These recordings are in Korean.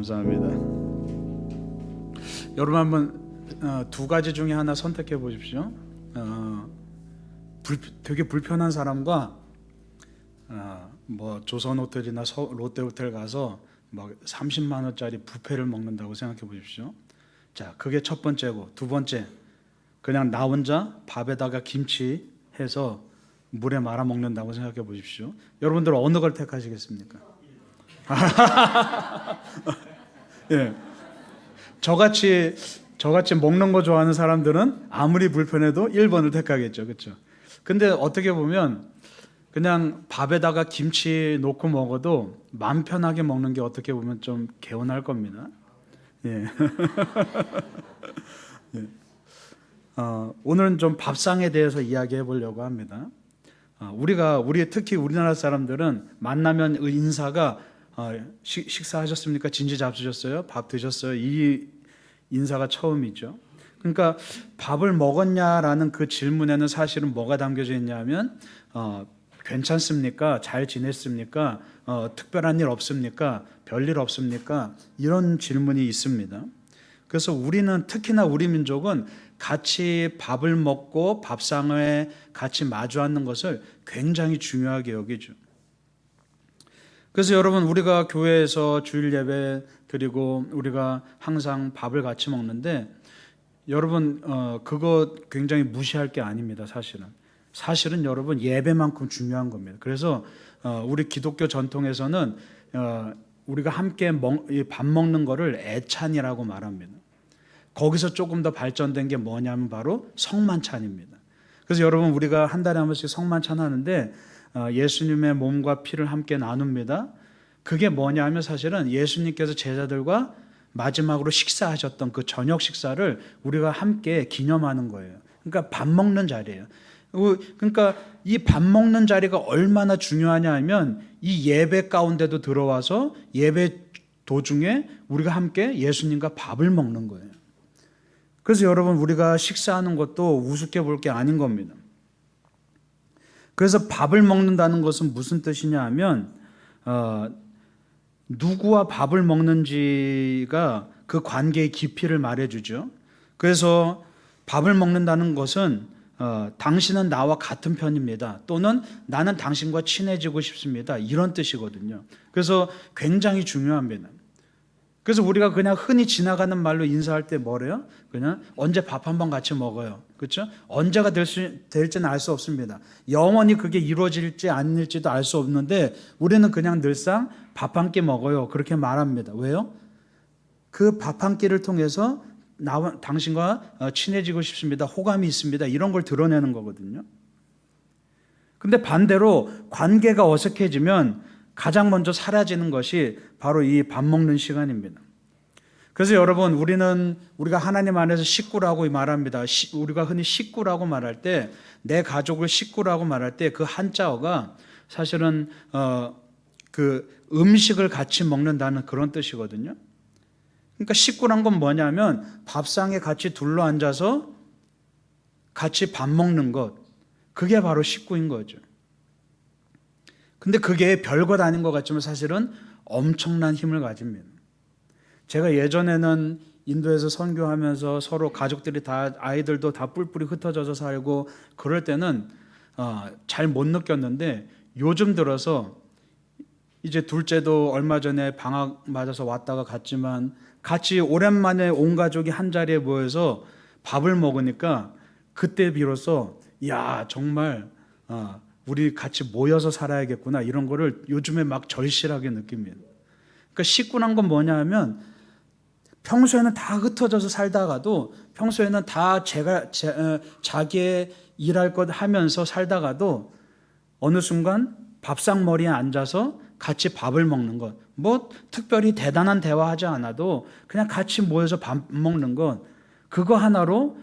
감사합니다. 여러분 한번 두 가지 중에 하나 선택해 보십시오. 되게 불편한 사람과 뭐 조선호텔이나 롯데호텔 가서 막 30만 원짜리 뷔페를 먹는다고 생각해 보십시오. 자, 그게 첫 번째고, 두 번째, 그냥 나 혼자 밥에다가 김치 해서 물에 말아 먹는다고 생각해 보십시오. 여러분들 어느 걸 택하시겠습니까? 예, 저같이 먹는 거 좋아하는 사람들은 아무리 불편해도 1번을 택하겠죠, 그렇죠? 근데 어떻게 보면 그냥 밥에다가 김치 놓고 먹어도 마음 편하게 먹는 게 어떻게 보면 좀 개운할 겁니다. 예. 예. 오늘은 좀 밥상에 대해서 이야기해 보려고 합니다. 특히 우리나라 사람들은 만나면 인사가 식사하셨습니까? 진지 잡수셨어요? 밥 드셨어요? 이 인사가 처음이죠. 그러니까 밥을 먹었냐라는 그 질문에는 사실은 뭐가 담겨져 있냐면 괜찮습니까? 잘 지냈습니까? 특별한 일 없습니까? 별일 없습니까? 이런 질문이 있습니다. 그래서 특히나 우리 민족은 같이 밥을 먹고 밥상에 같이 마주 앉는 것을 굉장히 중요하게 여기죠. 그래서 여러분, 우리가 교회에서 주일 예배 드리고 우리가 항상 밥을 같이 먹는데 여러분 그거 굉장히 무시할 게 아닙니다. 사실은 여러분 예배만큼 중요한 겁니다. 그래서 우리 기독교 전통에서는 우리가 함께 밥 먹는 거를 애찬이라고 말합니다. 거기서 조금 더 발전된 게 뭐냐면 바로 성만찬입니다. 그래서 여러분, 우리가 한 달에 한 번씩 성만찬 하는데 예수님의 몸과 피를 함께 나눕니다. 그게 뭐냐 하면 사실은 예수님께서 제자들과 마지막으로 식사하셨던 그 저녁 식사를 우리가 함께 기념하는 거예요. 그러니까 밥 먹는 자리예요. 그러니까 이 밥 먹는 자리가 얼마나 중요하냐 하면 이 예배 가운데도 들어와서 예배 도중에 우리가 함께 예수님과 밥을 먹는 거예요. 그래서 여러분, 우리가 식사하는 것도 우습게 볼 게 아닌 겁니다. 그래서 밥을 먹는다는 것은 무슨 뜻이냐 하면 누구와 밥을 먹는지가 그 관계의 깊이를 말해주죠. 그래서 밥을 먹는다는 것은 당신은 나와 같은 편입니다. 또는 나는 당신과 친해지고 싶습니다. 이런 뜻이거든요. 그래서 굉장히 중요합니다. 그래서 우리가 그냥 흔히 지나가는 말로 인사할 때 뭐래요? 그냥 언제 밥 한번 같이 먹어요. 그렇죠? 언제가 될지는 알 수 없습니다. 영원히 그게 이루어질지 아닐지도 알 수 없는데 우리는 그냥 늘상 밥 한 끼 먹어요. 그렇게 말합니다. 왜요? 그 밥 한 끼를 통해서 당신과 친해지고 싶습니다. 호감이 있습니다. 이런 걸 드러내는 거거든요. 근데 반대로 관계가 어색해지면 가장 먼저 사라지는 것이 바로 이 밥 먹는 시간입니다. 그래서 여러분, 우리가 하나님 안에서 식구라고 말합니다. 우리가 흔히 식구라고 말할 때, 내 가족을 식구라고 말할 때 그 한자어가 사실은 그 음식을 같이 먹는다는 그런 뜻이거든요. 그러니까 식구란 건 뭐냐면 밥상에 같이 둘러 앉아서 같이 밥 먹는 것, 그게 바로 식구인 거죠. 근데 그게 별것 아닌 것 같지만 사실은 엄청난 힘을 가집니다. 제가 예전에는 인도에서 선교하면서 서로 가족들이 다, 아이들도 다 뿔뿔이 흩어져서 살고 그럴 때는 잘 못 느꼈는데 요즘 들어서 이제 둘째도 얼마 전에 방학 맞아서 왔다가 갔지만 같이 오랜만에 온 가족이 한 자리에 모여서 밥을 먹으니까 그때 비로소 정말 우리 같이 모여서 살아야겠구나, 이런 거를 요즘에 막 절실하게 느낍니다. 그러니까 식구란 건 뭐냐 하면 평소에는 다 흩어져서 살다가도, 평소에는 다 자기의 일할 것 하면서 살다가도 어느 순간 밥상머리에 앉아서 같이 밥을 먹는 것, 뭐 특별히 대단한 대화하지 않아도 그냥 같이 모여서 밥 먹는 것, 그거 하나로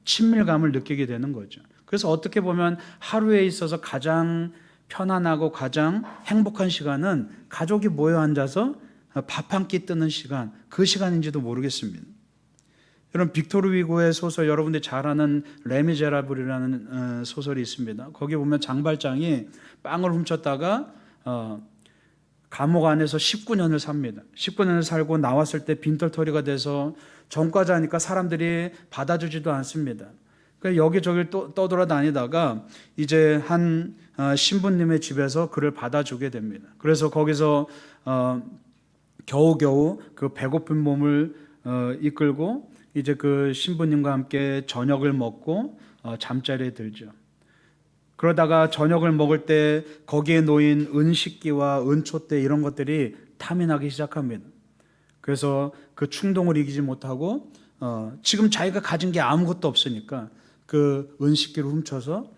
친밀감을 느끼게 되는 거죠. 그래서 어떻게 보면 하루에 있어서 가장 편안하고 가장 행복한 시간은 가족이 모여 앉아서 밥 한 끼 뜨는 시간, 그 시간인지도 모르겠습니다. 여러분, 빅토르 위고의 소설, 여러분들이 잘 아는 레미제라블이라는 소설이 있습니다. 거기 보면 장발장이 빵을 훔쳤다가 감옥 안에서 19년을 삽니다. 19년을 살고 나왔을 때 빈털터리가 돼서 전과자니까 사람들이 받아주지도 않습니다. 그러니까 여기저기 떠돌아다니다가 이제 한 신부님의 집에서 그를 받아주게 됩니다. 그래서 거기서 겨우겨우 그 배고픈 몸을 이끌고 이제 그 신부님과 함께 저녁을 먹고 잠자리에 들죠. 그러다가 저녁을 먹을 때 거기에 놓인 은식기와 은촛대 이런 것들이 탐이 나기 시작합니다. 그래서 그 충동을 이기지 못하고 지금 자기가 가진 게 아무것도 없으니까 그 은식기를 훔쳐서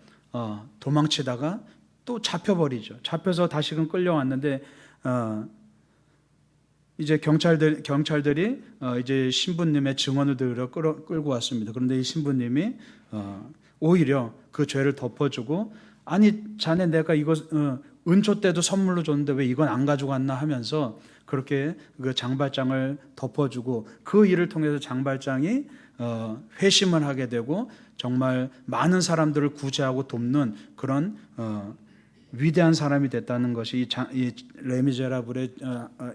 도망치다가 또 잡혀버리죠. 잡혀서 다시금 끌려왔는데 이제 경찰들이 이제 신부님의 증언을 들으러 끌고 왔습니다. 그런데 이 신부님이 오히려 그 죄를 덮어주고, 아니 자네 내가 이거 은초 때도 선물로 줬는데 왜 이건 안 가져갔나 하면서 그렇게 그 장발장을 덮어주고, 그 일을 통해서 장발장이 회심을 하게 되고 정말 많은 사람들을 구제하고 돕는 그런 위대한 사람이 됐다는 것이 이 레미제라블의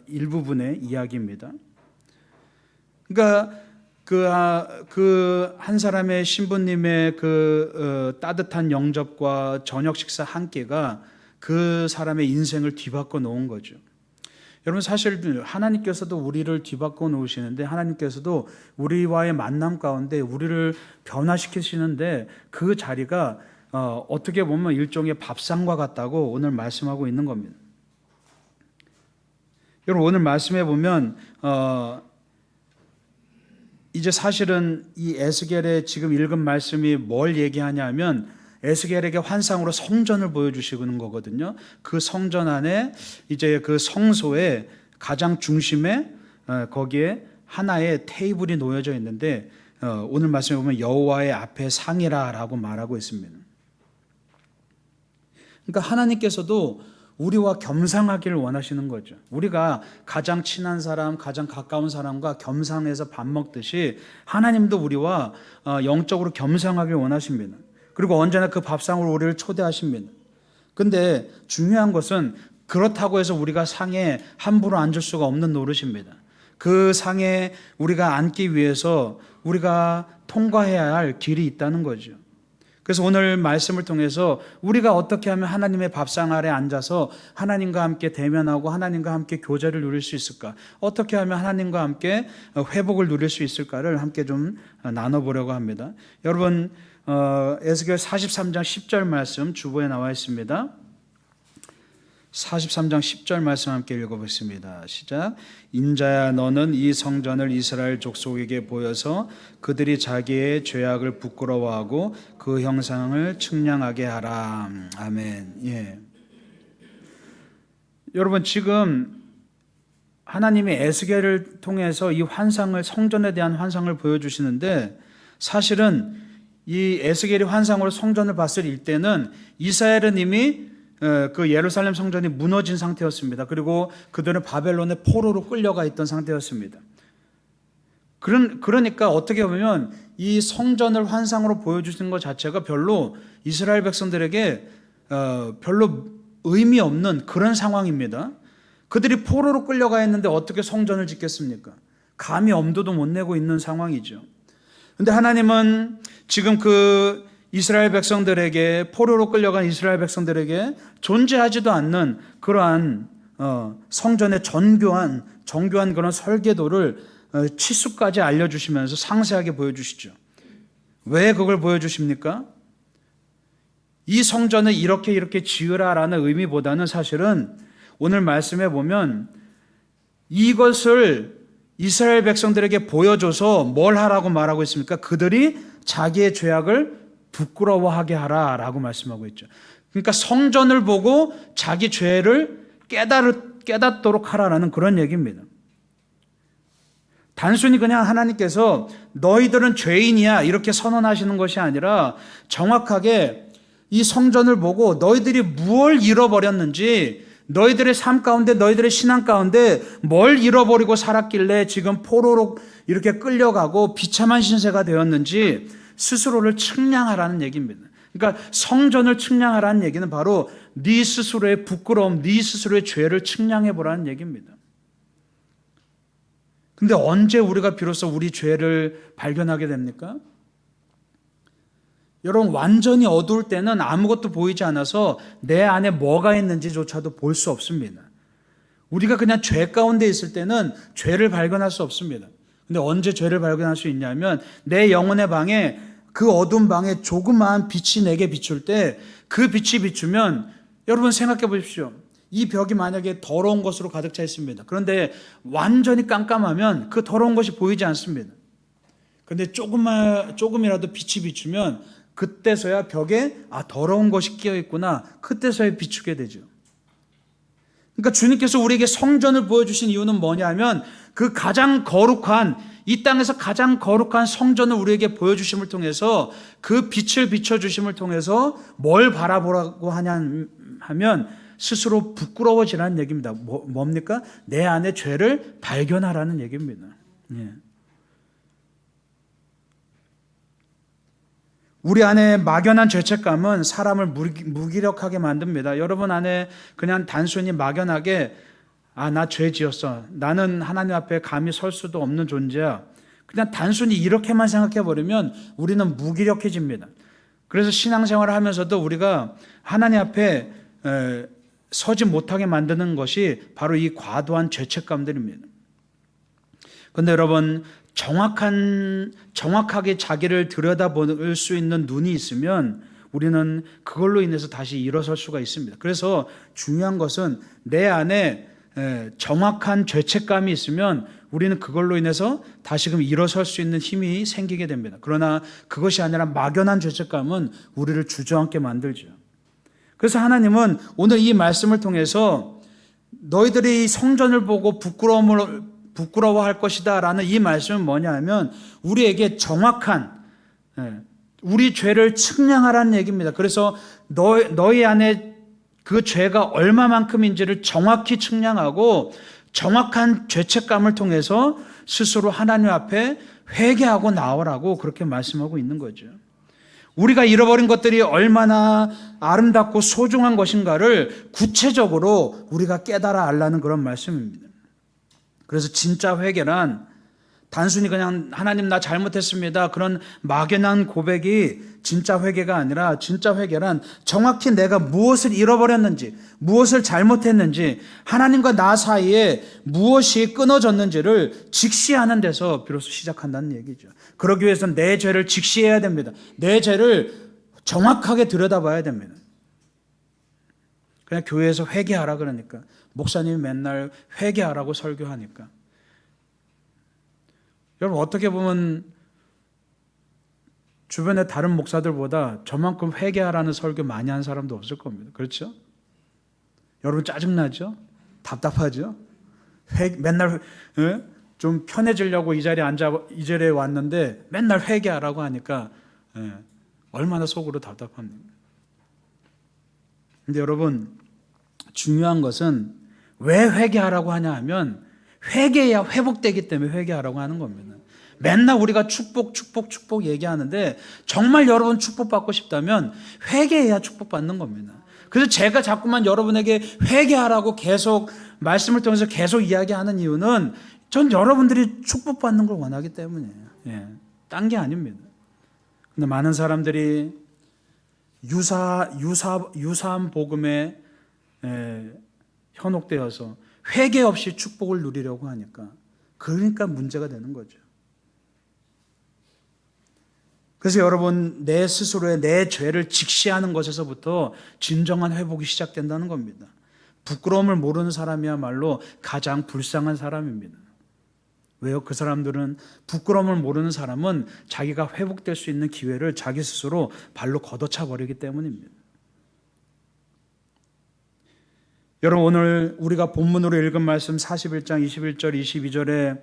일부분의 이야기입니다. 그러니까 그 한 사람의 신부님의 그 따뜻한 영접과 저녁 식사 한 끼가 그 사람의 인생을 뒤바꿔 놓은 거죠. 여러분, 사실 하나님께서도 우리를 뒤바꿔 놓으시는데, 하나님께서도 우리와의 만남 가운데 우리를 변화시키시는데, 그 자리가 어떻게 보면 일종의 밥상과 같다고 오늘 말씀하고 있는 겁니다. 여러분, 오늘 말씀해 보면 이제 사실은 이 에스겔의 지금 읽은 말씀이 뭘 얘기하냐면, 에스겔에게 환상으로 성전을 보여주시는 거거든요. 그 성전 안에 이제 그 성소의 가장 중심에 거기에 하나의 테이블이 놓여져 있는데, 오늘 말씀에 보면 여호와의 앞에 상이라라고 말하고 있습니다. 그러니까 하나님께서도 우리와 겸상하기를 원하시는 거죠. 우리가 가장 친한 사람, 가장 가까운 사람과 겸상해서 밥 먹듯이 하나님도 우리와 영적으로 겸상하기를 원하십니다. 그리고 언제나 그 밥상으로 우리를 초대하십니다. 근데 중요한 것은 그렇다고 해서 우리가 상에 함부로 앉을 수가 없는 노릇입니다. 그 상에 우리가 앉기 위해서 우리가 통과해야 할 길이 있다는 거죠. 그래서 오늘 말씀을 통해서 우리가 어떻게 하면 하나님의 밥상 아래 앉아서 하나님과 함께 대면하고 하나님과 함께 교제를 누릴 수 있을까? 어떻게 하면 하나님과 함께 회복을 누릴 수 있을까를 함께 좀 나눠보려고 합니다. 여러분, 에스겔 43장 10절 말씀 주보에 나와 있습니다. 43장 10절 말씀 함께 읽어보겠습니다. 시작. 인자야, 너는 이 성전을 이스라엘 족속에게 보여서 그들이 자기의 죄악을 부끄러워하고 그 형상을 측량하게 하라. 아멘. 예. 여러분, 지금 하나님이 에스겔을 통해서 이 환상을, 성전에 대한 환상을 보여주시는데, 사실은 이 에스겔이 환상으로 성전을 봤을 때는 이스라엘은 이미 그 예루살렘 성전이 무너진 상태였습니다. 그리고 그들은 바벨론의 포로로 끌려가 있던 상태였습니다. 그러니까 어떻게 보면 이 성전을 환상으로 보여주시는 것 자체가 별로 이스라엘 백성들에게 별로 의미 없는 그런 상황입니다. 그들이 포로로 끌려가 있는데 어떻게 성전을 짓겠습니까? 감히 엄두도 못 내고 있는 상황이죠. 그런데 하나님은 지금 그 이스라엘 백성들에게, 포로로 끌려간 이스라엘 백성들에게 존재하지도 않는 그러한 성전의 정교한 그런 설계도를 치수까지 알려주시면서 상세하게 보여주시죠. 왜 그걸 보여주십니까? 이 성전을 이렇게 지으라라는 의미보다는 사실은 오늘 말씀해 보면 이것을 이스라엘 백성들에게 보여줘서 뭘 하라고 말하고 있습니까? 그들이 자기의 죄악을 부끄러워하게 하라라고 말씀하고 있죠. 그러니까 성전을 보고 자기 죄를 깨닫도록 하라라는 그런 얘기입니다. 단순히 그냥 하나님께서 너희들은 죄인이야 이렇게 선언하시는 것이 아니라, 정확하게 이 성전을 보고 너희들이 무엇을 잃어버렸는지, 너희들의 삶 가운데, 너희들의 신앙 가운데 뭘 잃어버리고 살았길래 지금 포로로 이렇게 끌려가고 비참한 신세가 되었는지 스스로를 측량하라는 얘기입니다. 그러니까 성전을 측량하라는 얘기는 바로 네 스스로의 부끄러움, 네 스스로의 죄를 측량해 보라는 얘기입니다. 근데 언제 우리가 비로소 우리 죄를 발견하게 됩니까? 여러분, 완전히 어두울 때는 아무것도 보이지 않아서 내 안에 뭐가 있는지조차도 볼 수 없습니다. 우리가 그냥 죄 가운데 있을 때는 죄를 발견할 수 없습니다. 근데 언제 죄를 발견할 수 있냐면 내 영혼의 방에, 그 어두운 방에 조그마한 빛이 내게 비출 때, 그 빛이 비추면, 여러분 생각해 보십시오. 이 벽이 만약에 더러운 것으로 가득 차 있습니다. 그런데 완전히 깜깜하면 그 더러운 것이 보이지 않습니다. 그런데 조금이라도 빛이 비추면 그때서야 벽에 더러운 것이 끼어 있구나, 그때서야 비추게 되죠. 그러니까 주님께서 우리에게 성전을 보여주신 이유는 뭐냐면, 그 가장 거룩한, 이 땅에서 가장 거룩한 성전을 우리에게 보여주심을 통해서, 그 빛을 비춰주심을 통해서 뭘 바라보라고 하면 스스로 부끄러워지라는 얘기입니다. 뭡니까? 내 안에 죄를 발견하라는 얘기입니다. 예. 우리 안에 막연한 죄책감은 사람을 무기력하게 만듭니다. 여러분 안에 그냥 단순히 막연하게 나 죄 지었어, 나는 하나님 앞에 감히 설 수도 없는 존재야, 그냥 단순히 이렇게만 생각해 버리면 우리는 무기력해집니다. 그래서 신앙생활을 하면서도 우리가 하나님 앞에 서지 못하게 만드는 것이 바로 이 과도한 죄책감들입니다. 그런데 여러분, 정확하게 자기를 들여다볼 수 있는 눈이 있으면 우리는 그걸로 인해서 다시 일어설 수가 있습니다. 그래서 중요한 것은 내 안에 정확한 죄책감이 있으면 우리는 그걸로 인해서 다시금 일어설 수 있는 힘이 생기게 됩니다. 그러나 그것이 아니라 막연한 죄책감은 우리를 주저앉게 만들죠. 그래서 하나님은 오늘 이 말씀을 통해서 너희들이 성전을 보고 부끄러워할 것이다 라는 이 말씀은 뭐냐 하면 우리에게 정확한 우리 죄를 측량하라는 얘기입니다. 그래서 너희 안에 그 죄가 얼마만큼인지를 정확히 측량하고 정확한 죄책감을 통해서 스스로 하나님 앞에 회개하고 나오라고 그렇게 말씀하고 있는 거죠. 우리가 잃어버린 것들이 얼마나 아름답고 소중한 것인가를 구체적으로 우리가 깨달아 알라는 그런 말씀입니다. 그래서 진짜 회개란 단순히 그냥 하나님 나 잘못했습니다, 그런 막연한 고백이 진짜 회개가 아니라, 진짜 회개란 정확히 내가 무엇을 잃어버렸는지, 무엇을 잘못했는지, 하나님과 나 사이에 무엇이 끊어졌는지를 직시하는 데서 비로소 시작한다는 얘기죠. 그러기 위해서는 내 죄를 직시해야 됩니다. 내 죄를 정확하게 들여다봐야 됩니다. 그냥 교회에서 회개하라 그러니까, 목사님이 맨날 회개하라고 설교하니까, 여러분 어떻게 보면 주변의 다른 목사들보다 저만큼 회개하라는 설교 많이 한 사람도 없을 겁니다. 그렇죠? 여러분 짜증나죠? 답답하죠? 맨날 좀 편해지려고 이 자리에 왔는데 맨날 회개하라고 하니까 얼마나 속으로 답답합니까? 근데 여러분, 중요한 것은 왜 회개하라고 하냐 하면 회개해야 회복되기 때문에 회개하라고 하는 겁니다. 맨날 우리가 축복 얘기하는데 정말 여러분 축복받고 싶다면 회개해야 축복받는 겁니다. 그래서 제가 자꾸만 여러분에게 회개하라고 계속 말씀을 통해서 계속 이야기하는 이유는 전 여러분들이 축복받는 걸 원하기 때문이에요. 딴 게 아닙니다. 근데 많은 사람들이 유사한 복음에 현혹되어서 회개 없이 축복을 누리려고 하니까, 그러니까 문제가 되는 거죠. 그래서 여러분, 내 스스로의 내 죄를 직시하는 것에서부터 진정한 회복이 시작된다는 겁니다. 부끄러움을 모르는 사람이야말로 가장 불쌍한 사람입니다. 왜요? 그 사람들은, 부끄러움을 모르는 사람은 자기가 회복될 수 있는 기회를 자기 스스로 발로 걷어차 버리기 때문입니다. 여러분, 오늘 우리가 본문으로 읽은 말씀 41장 21절 22절에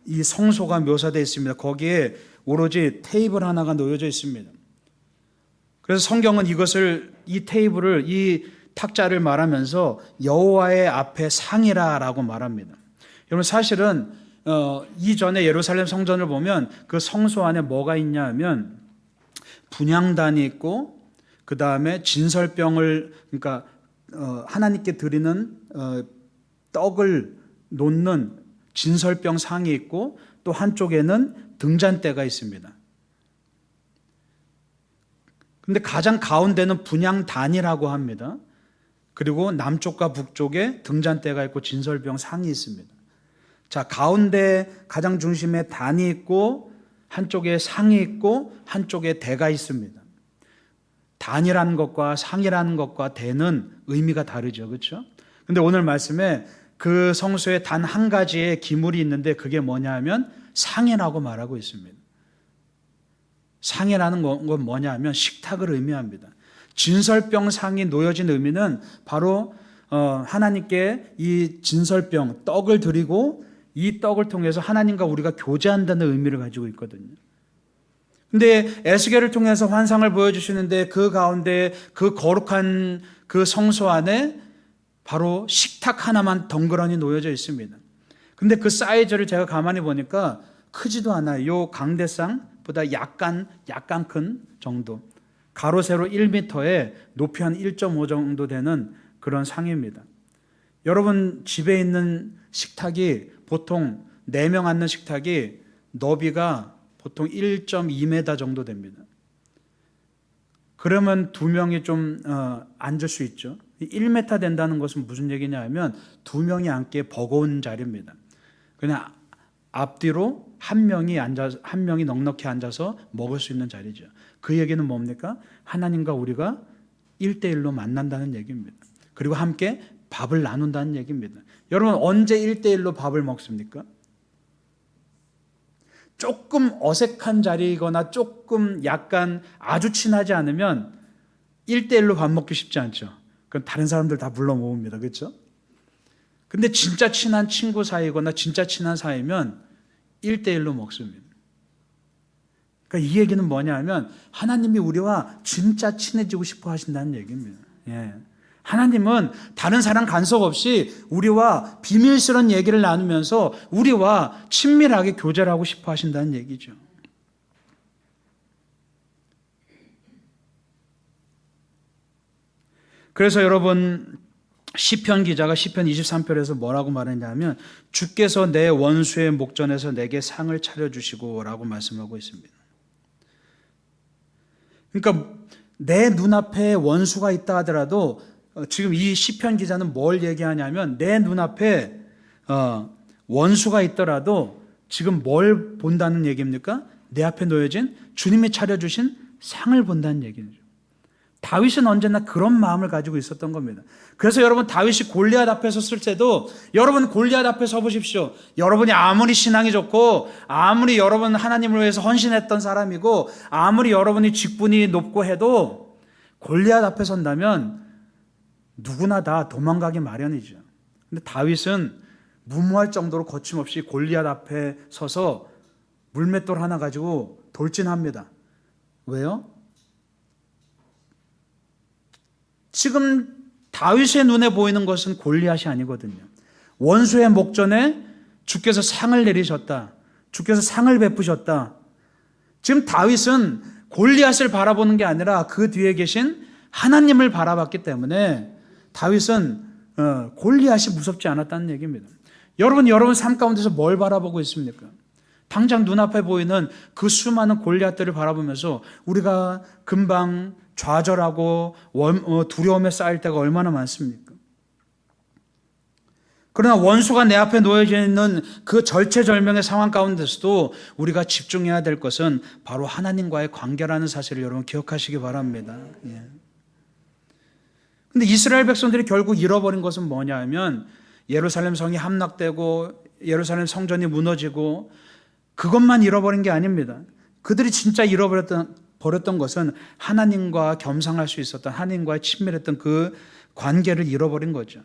이 성소가 묘사되어 있습니다. 거기에 오로지 테이블 하나가 놓여져 있습니다. 그래서 성경은 이 테이블을, 이 탁자를 말하면서 여호와의 앞에 상이라라고 말합니다. 여러분, 사실은 이전에 예루살렘 성전을 보면 그 성소 안에 뭐가 있냐 하면 분향단이 있고 그 다음에 진설병을 그러니까 하나님께 드리는 떡을 놓는 진설병 상이 있고 또 한쪽에는 등잔대가 있습니다. 근데 가장 가운데는 분향단이라고 합니다. 그리고 남쪽과 북쪽에 등잔대가 있고 진설병 상이 있습니다. 자, 가운데 가장 중심에 단이 있고 한쪽에 상이 있고 한쪽에 대가 있습니다. 단이라는 것과 상이라는 것과 대는 의미가 다르죠. 그렇죠? 근데 오늘 말씀에 그 성소에 단 한 가지의 기물이 있는데 그게 뭐냐 하면 상이라고 말하고 있습니다. 상이라는 건 뭐냐 하면 식탁을 의미합니다. 진설병 상이 놓여진 의미는 바로 하나님께 이 진설병 떡을 드리고 이 떡을 통해서 하나님과 우리가 교제한다는 의미를 가지고 있거든요. 근데 에스겔을 통해서 환상을 보여주시는데 그 가운데 그 거룩한 그 성소 안에 바로 식탁 하나만 덩그러니 놓여져 있습니다. 근데 그 사이즈를 제가 가만히 보니까 크지도 않아요. 요 강대상보다 약간 큰 정도. 가로 세로 1m에 높이 한 1.5 정도 되는 그런 상입니다. 여러분 집에 있는 식탁이 보통 4명 앉는 식탁이 너비가 보통 1.2m 정도 됩니다. 그러면 2명이 좀 앉을 수 있죠. 1m 된다는 것은 무슨 얘기냐 하면 2명이 앉기에 버거운 자리입니다. 그냥 앞뒤로 한 명이 넉넉히 앉아서 먹을 수 있는 자리죠. 그 얘기는 뭡니까? 하나님과 우리가 1대1로 만난다는 얘기입니다. 그리고 함께 밥을 나눈다는 얘기입니다. 여러분 언제 1대1로 밥을 먹습니까? 조금 어색한 자리이거나 조금 약간 아주 친하지 않으면 1대1로 밥 먹기 쉽지 않죠. 그럼 다른 사람들 다 불러 모읍니다. 그렇죠? 근데 진짜 친한 친구 사이거나 진짜 친한 사이면 1대1로 먹습니다. 그러니까 이 얘기는 뭐냐 하면 하나님이 우리와 진짜 친해지고 싶어 하신다는 얘기입니다. 예. 하나님은 다른 사람 간섭 없이 우리와 비밀스러운 얘기를 나누면서 우리와 친밀하게 교제를 하고 싶어 하신다는 얘기죠. 그래서 여러분 시편 기자가 시편 23편에서 뭐라고 말했냐면 주께서 내 원수의 목전에서 내게 상을 차려주시고 라고 말씀하고 있습니다. 그러니까 내 눈앞에 원수가 있다 하더라도 지금 이 시편 기자는 뭘 얘기하냐면 내 눈앞에 원수가 있더라도 지금 뭘 본다는 얘기입니까? 내 앞에 놓여진 주님이 차려주신 상을 본다는 얘기죠. 다윗은 언제나 그런 마음을 가지고 있었던 겁니다. 그래서 여러분 다윗이 골리앗 앞에 섰을 때도 여러분 골리앗 앞에 서보십시오. 여러분이 아무리 신앙이 좋고 아무리 여러분 하나님을 위해서 헌신했던 사람이고 아무리 여러분이 직분이 높고 해도 골리앗 앞에 선다면 누구나 다 도망가기 마련이죠. 근데 다윗은 무모할 정도로 거침없이 골리앗 앞에 서서 물맷돌 하나 가지고 돌진합니다. 왜요? 지금 다윗의 눈에 보이는 것은 골리앗이 아니거든요. 원수의 목전에 주께서 상을 내리셨다. 주께서 상을 베푸셨다. 지금 다윗은 골리앗을 바라보는 게 아니라 그 뒤에 계신 하나님을 바라봤기 때문에 다윗은 골리앗이 무섭지 않았다는 얘기입니다. 여러분 삶 가운데서 뭘 바라보고 있습니까? 당장 눈앞에 보이는 그 수많은 골리앗들을 바라보면서 우리가 금방 좌절하고 두려움에 쌓일 때가 얼마나 많습니까? 그러나 원수가 내 앞에 놓여져 있는 그 절체절명의 상황 가운데서도 우리가 집중해야 될 것은 바로 하나님과의 관계라는 사실을 여러분 기억하시기 바랍니다. 예. 근데 이스라엘 백성들이 결국 잃어버린 것은 뭐냐 하면 예루살렘 성이 함락되고 예루살렘 성전이 무너지고 그것만 잃어버린 게 아닙니다. 그들이 진짜 잃어버렸던 것은 하나님과 겸상할 수 있었던 하나님과의 친밀했던 그 관계를 잃어버린 거죠.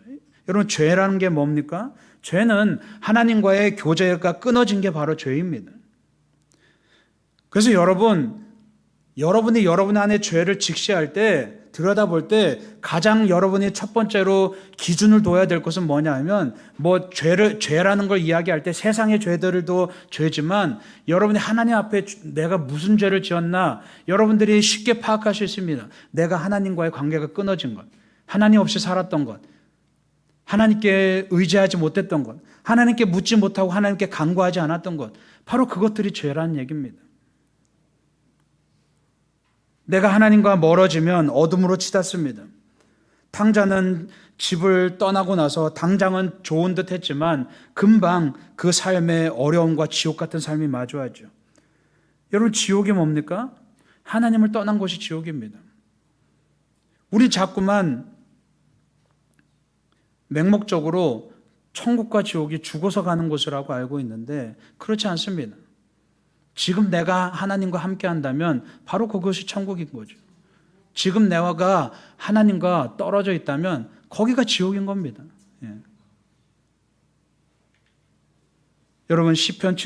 여러분 죄라는 게 뭡니까? 죄는 하나님과의 교제가 끊어진 게 바로 죄입니다. 그래서 여러분이 여러분 안에 죄를 직시할 때 들여다볼 때 가장 여러분이 첫 번째로 기준을 둬야 될 것은 뭐냐 하면 뭐 죄라는 걸 이야기할 때 세상의 죄들도 죄지만 여러분이 하나님 앞에 내가 무슨 죄를 지었나 여러분들이 쉽게 파악할 수 있습니다. 내가 하나님과의 관계가 끊어진 것, 하나님 없이 살았던 것, 하나님께 의지하지 못했던 것, 하나님께 묻지 못하고 하나님께 간구하지 않았던 것, 바로 그것들이 죄라는 얘기입니다. 내가 하나님과 멀어지면 어둠으로 치닫습니다. 탕자는 집을 떠나고 나서 당장은 좋은 듯 했지만 금방 그 삶의 어려움과 지옥 같은 삶이 마주하죠. 여러분, 지옥이 뭡니까? 하나님을 떠난 곳이 지옥입니다. 우리 자꾸만 맹목적으로 천국과 지옥이 죽어서 가는 곳이라고 알고 있는데 그렇지 않습니다. 지금 내가 하나님과 함께 한다면 바로 그것이 천국인 거죠. 지금 내가 하나님과 떨어져 있다면 거기가 지옥인 겁니다. 예. 여러분, 시편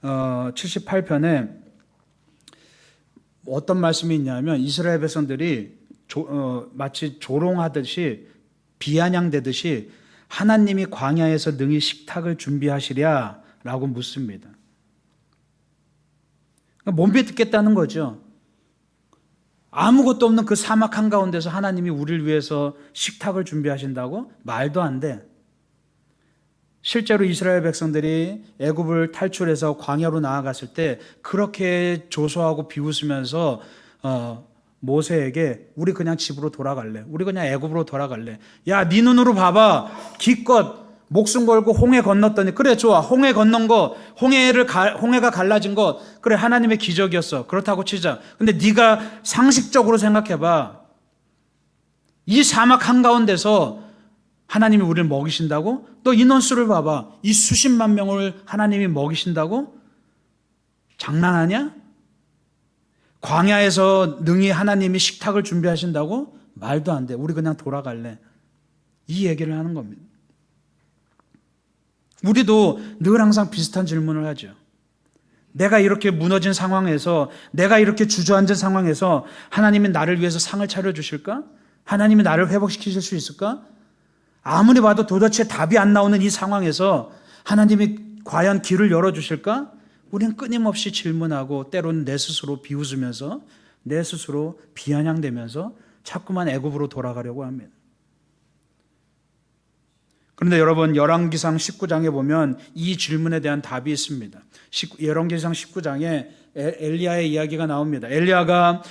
78편에 어떤 말씀이 있냐면 이스라엘 백성들이 마치 조롱하듯이 비아냥대듯이 하나님이 광야에서 능히 식탁을 준비하시랴 라고 묻습니다. 몸비 듣겠다는 거죠. 아무것도 없는 그 사막 한가운데서 하나님이 우리를 위해서 식탁을 준비하신다고? 말도 안 돼. 실제로 이스라엘 백성들이 애굽을 탈출해서 광야로 나아갔을 때 그렇게 조소하고 비웃으면서 모세에게 우리 그냥 집으로 돌아갈래. 우리 그냥 애굽으로 돌아갈래. 야, 네 눈으로 봐봐. 기껏 목숨 걸고 홍해 건넜더니 그래 좋아. 홍해 건넌 거, 홍해가 갈라진 거 그래 하나님의 기적이었어. 그렇다고 치자. 근데 네가 상식적으로 생각해봐. 이 사막 한가운데서 하나님이 우리를 먹이신다고? 너 인원수를 봐봐. 이 수십만 명을 하나님이 먹이신다고? 장난하냐? 광야에서 능히 하나님이 식탁을 준비하신다고? 말도 안 돼. 우리 그냥 돌아갈래. 이 얘기를 하는 겁니다. 우리도 늘 항상 비슷한 질문을 하죠. 내가 이렇게 무너진 상황에서, 내가 이렇게 주저앉은 상황에서 하나님이 나를 위해서 상을 차려주실까? 하나님이 나를 회복시키실 수 있을까? 아무리 봐도 도대체 답이 안 나오는 이 상황에서 하나님이 과연 길을 열어주실까? 우리는 끊임없이 질문하고 때로는 내 스스로 비웃으면서 내 스스로 비아냥대면서 자꾸만 애굽으로 돌아가려고 합니다. 그런데 여러분, 열왕기상 19장에 보면 이 질문에 대한 답이 있습니다. 열왕기상 19장에 엘리야의 이야기가 나옵니다. 엘리야가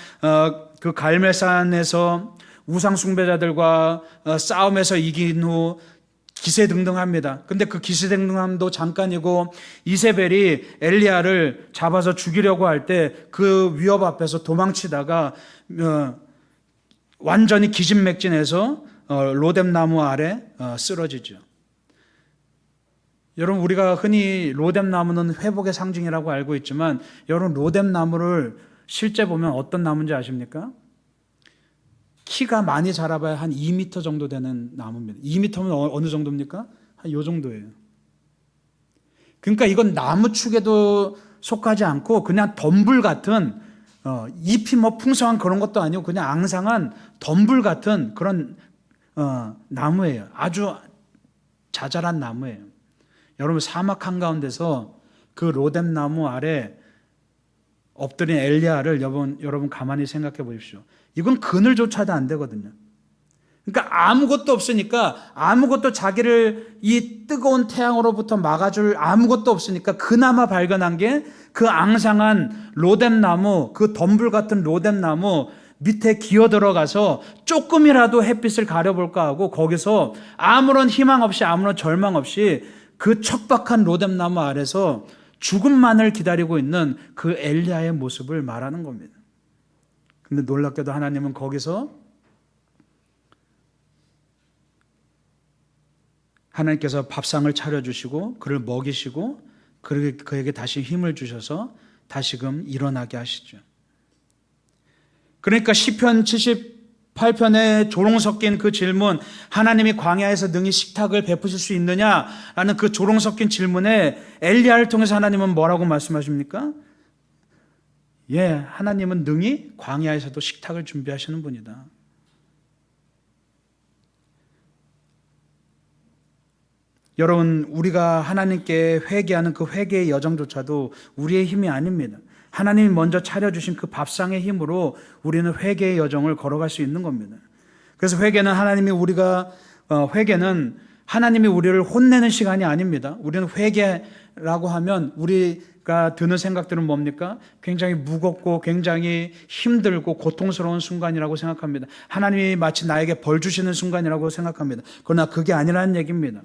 그 갈멜산에서 우상 숭배자들과 싸움에서 이긴 후 기세등등합니다. 근데 그 기세등등함도 잠깐이고 이세벨이 엘리야를 잡아서 죽이려고 할 때 그 위협 앞에서 도망치다가 완전히 기진맥진해서 로뎀나무 아래 쓰러지죠. 여러분, 우리가 흔히 로뎀나무는 회복의 상징이라고 알고 있지만 여러분, 로뎀나무를 실제 보면 어떤 나무인지 아십니까? 키가 많이 자라봐야 한 2m 정도 되는 나무입니다. 2m면 어느 정도입니까? 한 요 정도예요. 그러니까 이건 나무축에도 속하지 않고 그냥 덤불 같은 잎이 뭐 풍성한 그런 것도 아니고 그냥 앙상한 덤불 같은 그런 나무예요. 아주 자잘한 나무예요. 여러분, 사막 한가운데서 그 로뎀나무 아래 엎드린 엘리야를 여러분 가만히 생각해 보십시오. 이건 그늘조차도 안 되거든요. 그러니까 아무것도 없으니까, 아무것도 자기를 이 뜨거운 태양으로부터 막아줄 아무것도 없으니까 그나마 발견한 게 그 앙상한 로뎀나무, 그 덤불 같은 로뎀나무 밑에 기어 들어가서 조금이라도 햇빛을 가려볼까 하고 거기서 아무런 희망 없이, 아무런 절망 없이 그 척박한 로뎀나무 아래서 죽음만을 기다리고 있는 그 엘리야의 모습을 말하는 겁니다. 근데 놀랍게도 하나님은 거기서 하나님께서 밥상을 차려주시고 그를 먹이시고 그에게 다시 힘을 주셔서 다시금 일어나게 하시죠. 그러니까 시편 78편에 조롱 섞인 그 질문, 하나님이 광야에서 능히 식탁을 베푸실 수 있느냐라는 그 조롱 섞인 질문에 엘리야를 통해서 하나님은 뭐라고 말씀하십니까? 예, 하나님은 능히 광야에서도 식탁을 준비하시는 분이다. 여러분, 우리가 하나님께 회개하는 그 회개의 여정조차도 우리의 힘이 아닙니다. 하나님이 먼저 차려주신 그 밥상의 힘으로 우리는 회개의 여정을 걸어갈 수 있는 겁니다. 그래서 회개는 회개는 하나님이 우리를 혼내는 시간이 아닙니다. 우리는 회개라고 하면 우리가 드는 생각들은 뭡니까? 굉장히 무겁고 굉장히 힘들고 고통스러운 순간이라고 생각합니다. 하나님이 마치 나에게 벌 주시는 순간이라고 생각합니다. 그러나 그게 아니라는 얘기입니다.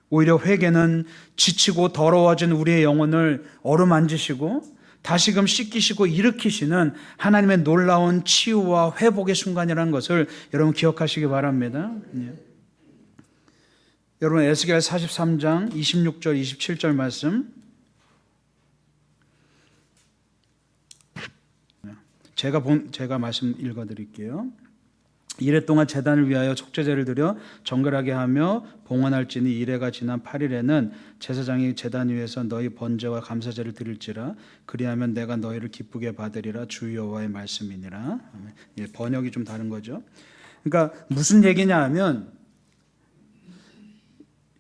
오히려 회개는 지치고 더러워진 우리의 영혼을 어루만지시고 다시금 씻기시고 일으키시는 하나님의 놀라운 치유와 회복의 순간이라는 것을 여러분 기억하시기 바랍니다. 예. 여러분 에스겔 43장 26절 27절 말씀 제가 말씀 읽어드릴게요. 이래 동안 제단을 위하여 속죄제를 드려 정결하게 하며 봉헌할지니 이래가 지난 8일에는 제사장이 제단 위에서 너희 번제와 감사제를 드릴지라 그리하면 내가 너희를 기쁘게 받으리라 주 여호와의 말씀이니라. 예, 번역이 좀 다른 거죠. 그러니까 무슨 얘기냐 하면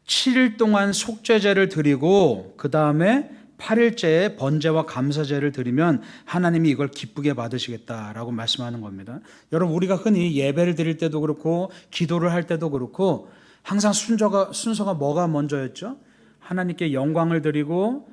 7일 동안 속죄제를 드리고 그 다음에 8일째에 번제와 감사제를 드리면 하나님이 이걸 기쁘게 받으시겠다라고 말씀하는 겁니다. 여러분, 우리가 흔히 예배를 드릴 때도 그렇고 기도를 할 때도 그렇고 항상 순서가 뭐가 먼저였죠? 하나님께 영광을 드리고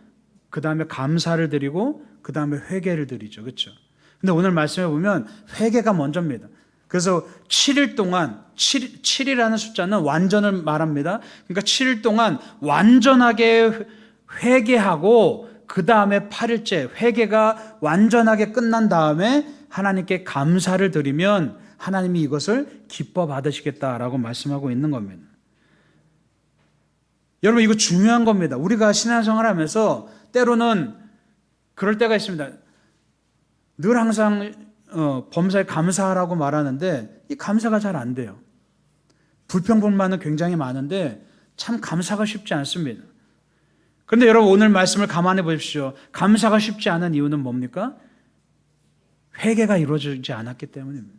그 다음에 감사를 드리고 그 다음에 회개를 드리죠. 그렇죠? 근데 오늘 말씀해 보면 회개가 먼저입니다. 그래서 7일 동안 7이라는 숫자는 완전을 말합니다. 그러니까 7일 동안 완전하게 회개하고 그 다음에 8일째 회개가 완전하게 끝난 다음에 하나님께 감사를 드리면 하나님이 이것을 기뻐 받으시겠다라고 말씀하고 있는 겁니다. 여러분, 이거 중요한 겁니다. 우리가 신앙생활 하면서 때로는 그럴 때가 있습니다. 늘 항상 범사에 감사하라고 말하는데 이 감사가 잘 안 돼요. 불평불만은 굉장히 많은데 참 감사가 쉽지 않습니다. 그런데 여러분, 오늘 말씀을 감안해 보십시오. 감사가 쉽지 않은 이유는 뭡니까? 회개가 이루어지지 않았기 때문입니다.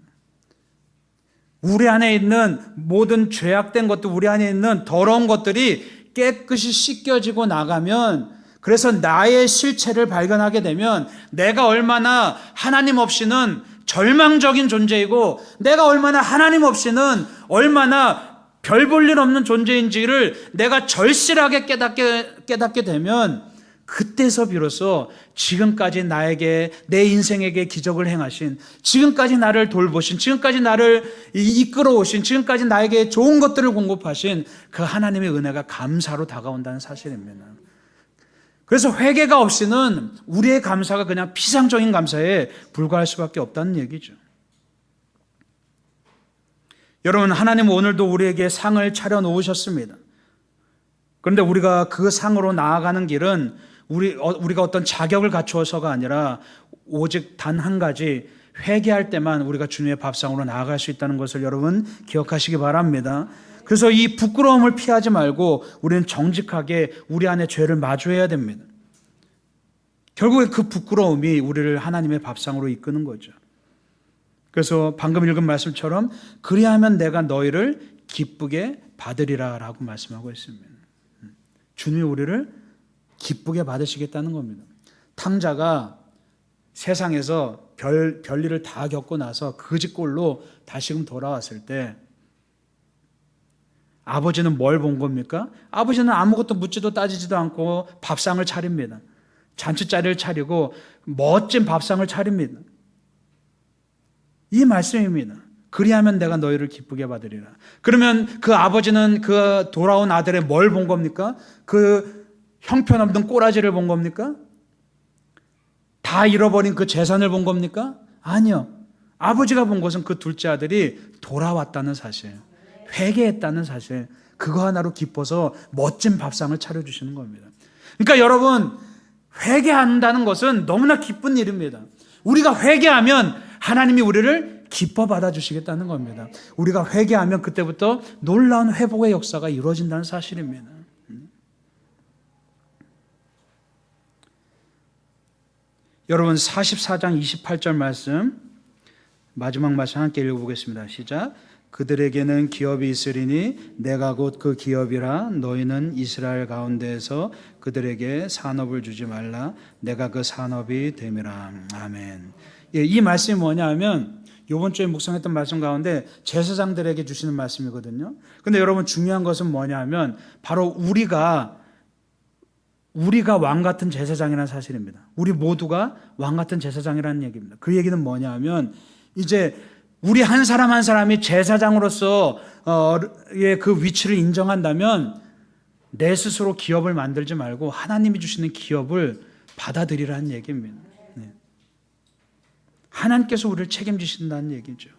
우리 안에 있는 모든 죄악된 것들, 우리 안에 있는 더러운 것들이 깨끗이 씻겨지고 나가면, 그래서 나의 실체를 발견하게 되면 내가 얼마나 하나님 없이는 절망적인 존재이고 내가 얼마나 하나님 없이는 얼마나 별 볼 일 없는 존재인지를 내가 절실하게 깨닫게 되면 그때서 비로소 지금까지 나에게, 내 인생에게 기적을 행하신, 지금까지 나를 돌보신, 지금까지 나를 이끌어 오신, 지금까지 나에게 좋은 것들을 공급하신 그 하나님의 은혜가 감사로 다가온다는 사실입니다. 그래서 회개가 없이는 우리의 감사가 그냥 피상적인 감사에 불과할 수밖에 없다는 얘기죠. 여러분, 하나님은 오늘도 우리에게 상을 차려놓으셨습니다. 그런데 우리가 그 상으로 나아가는 길은 우리가 어떤 자격을 갖추어서가 아니라 오직 단 한 가지, 회개할 때만 우리가 주님의 밥상으로 나아갈 수 있다는 것을 여러분 기억하시기 바랍니다. 그래서 이 부끄러움을 피하지 말고 우리는 정직하게 우리 안에 죄를 마주해야 됩니다. 결국에 그 부끄러움이 우리를 하나님의 밥상으로 이끄는 거죠. 그래서 방금 읽은 말씀처럼 그리하면 내가 너희를 기쁘게 받으리라 라고 말씀하고 있습니다. 주님이 우리를 기쁘게 받으시겠다는 겁니다. 탕자가 세상에서 별일을 다 겪고 나서 그 집골로 다시금 돌아왔을 때 아버지는 뭘 본 겁니까? 아버지는 아무것도 묻지도 따지지도 않고 밥상을 차립니다. 잔치자리를 차리고 멋진 밥상을 차립니다. 이 말씀입니다. 그리하면 내가 너희를 기쁘게 받으리라. 그러면 그 아버지는 그 돌아온 아들의 뭘 본 겁니까? 그 형편없는 꼬라지를 본 겁니까? 다 잃어버린 그 재산을 본 겁니까? 아니요. 아버지가 본 것은 그 둘째 아들이 돌아왔다는 사실, 회개했다는 사실, 그거 하나로 기뻐서 멋진 밥상을 차려주시는 겁니다. 그러니까 여러분, 회개한다는 것은 너무나 기쁜 일입니다. 우리가 회개하면 하나님이 우리를 기뻐 받아주시겠다는 겁니다. 우리가 회개하면 그때부터 놀라운 회복의 역사가 이루어진다는 사실입니다. 여러분 44장 28절 말씀, 마지막 말씀 함께 읽어보겠습니다. 시작. 그들에게는 기업이 있으리니 내가 곧 그 기업이라. 너희는 이스라엘 가운데에서 그들에게 산업을 주지 말라. 내가 그 산업이 됨이라. 아멘. 예, 이 말씀이 뭐냐 하면 이번 주에 묵상했던 말씀 가운데 제사장들에게 주시는 말씀이거든요. 근데 여러분 중요한 것은 뭐냐 하면 바로 우리가 왕 같은 제사장이라는 사실입니다. 우리 모두가 왕 같은 제사장이라는 얘기입니다. 그 얘기는 뭐냐 하면 이제 우리 한 사람 한 사람이 제사장으로서 그 위치를 인정한다면 내 스스로 기업을 만들지 말고 하나님이 주시는 기업을 받아들이라는 얘기입니다. 네. 하나님께서 우리를 책임지신다는 얘기죠.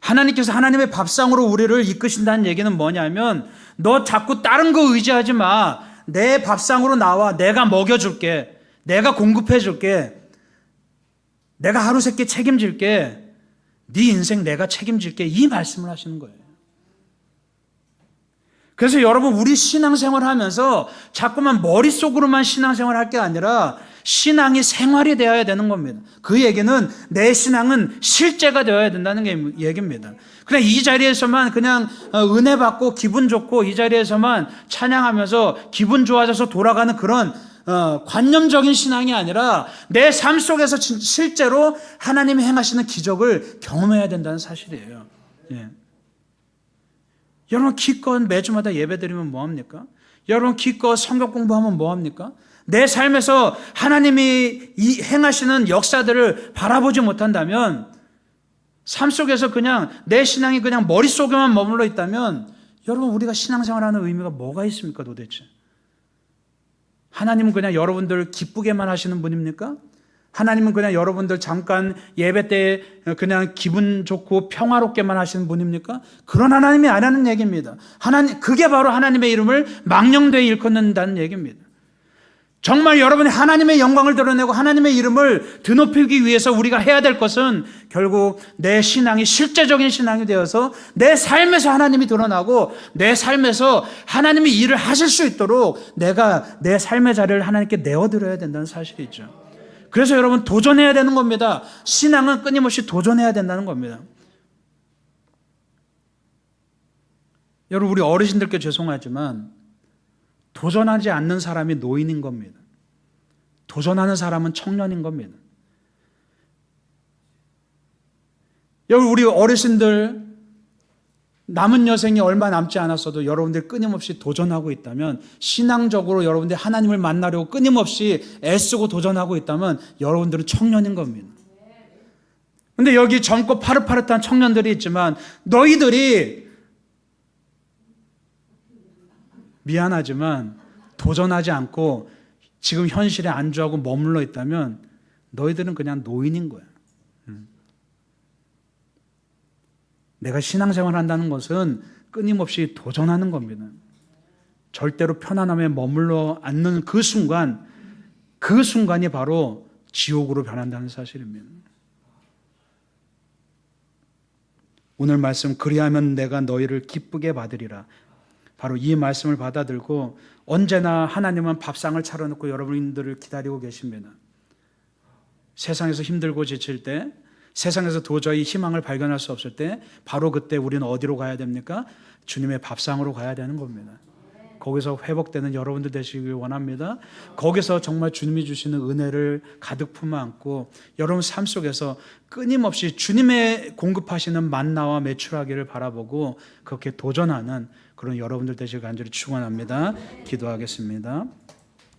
하나님께서 하나님의 밥상으로 우리를 이끄신다는 얘기는 뭐냐면 너 자꾸 다른 거 의지하지 마. 내 밥상으로 나와. 내가 먹여줄게. 내가 공급해줄게. 내가 하루 세끼 책임질게. 네 인생 내가 책임질게. 이 말씀을 하시는 거예요. 그래서 여러분 우리 신앙생활 하면서 자꾸만 머릿속으로만 신앙생활 할 게 아니라 신앙이 생활이 되어야 되는 겁니다. 그 얘기는 내 신앙은 실제가 되어야 된다는 얘기입니다. 그냥 이 자리에서만 그냥 은혜 받고 기분 좋고 이 자리에서만 찬양하면서 기분 좋아져서 돌아가는 그런 관념적인 신앙이 아니라 내 삶 속에서 실제로 하나님이 행하시는 기적을 경험해야 된다는 사실이에요. 예. 여러분 기껏 매주마다 예배드리면 뭐합니까? 여러분 기껏 성경 공부하면 뭐합니까? 내 삶에서 하나님이 행하시는 역사들을 바라보지 못한다면, 삶 속에서 그냥 내 신앙이 그냥 머릿속에만 머물러 있다면 여러분 우리가 신앙생활하는 의미가 뭐가 있습니까 도대체? 하나님은 그냥 여러분들 기쁘게만 하시는 분입니까? 하나님은 그냥 여러분들 잠깐 예배 때 그냥 기분 좋고 평화롭게만 하시는 분입니까? 그런 하나님이 아니라는 얘기입니다. 그게 바로 하나님의 이름을 망령되이 일컫는다는 얘기입니다. 정말 여러분이 하나님의 영광을 드러내고 하나님의 이름을 드높이기 위해서 우리가 해야 될 것은 결국 내 신앙이 실제적인 신앙이 되어서 내 삶에서 하나님이 드러나고 내 삶에서 하나님이 일을 하실 수 있도록 내가 내 삶의 자리를 하나님께 내어드려야 된다는 사실이죠. 그래서 여러분 도전해야 되는 겁니다. 신앙은 끊임없이 도전해야 된다는 겁니다. 여러분 우리 어르신들께 죄송하지만 도전하지 않는 사람이 노인인 겁니다. 도전하는 사람은 청년인 겁니다. 여러분 우리 어르신들 남은 여생이 얼마 남지 않았어도 여러분들이 끊임없이 도전하고 있다면, 신앙적으로 여러분들이 하나님을 만나려고 끊임없이 애쓰고 도전하고 있다면 여러분들은 청년인 겁니다. 근데 여기 젊고 파릇파릇한 청년들이 있지만 너희들이 미안하지만 도전하지 않고 지금 현실에 안주하고 머물러 있다면 너희들은 그냥 노인인 거야. 내가 신앙생활 한다는 것은 끊임없이 도전하는 겁니다. 절대로 편안함에 머물러 않는 그 순간이 바로 지옥으로 변한다는 사실입니다. 오늘 말씀, 그리하면 내가 너희를 기쁘게 받으리라. 바로 이 말씀을 받아들고 언제나 하나님은 밥상을 차려놓고 여러분들을 기다리고 계십니다. 세상에서 힘들고 지칠 때, 세상에서 도저히 희망을 발견할 수 없을 때 바로 그때 우리는 어디로 가야 됩니까? 주님의 밥상으로 가야 되는 겁니다. 거기서 회복되는 여러분들 되시길 원합니다. 거기서 정말 주님이 주시는 은혜를 가득 품어 안고 여러분 삶 속에서 끊임없이 주님의 공급하시는 만나와 매출하기를 바라보고 그렇게 도전하는 그런 여러분들 되시길 간절히 축원합니다. 기도하겠습니다.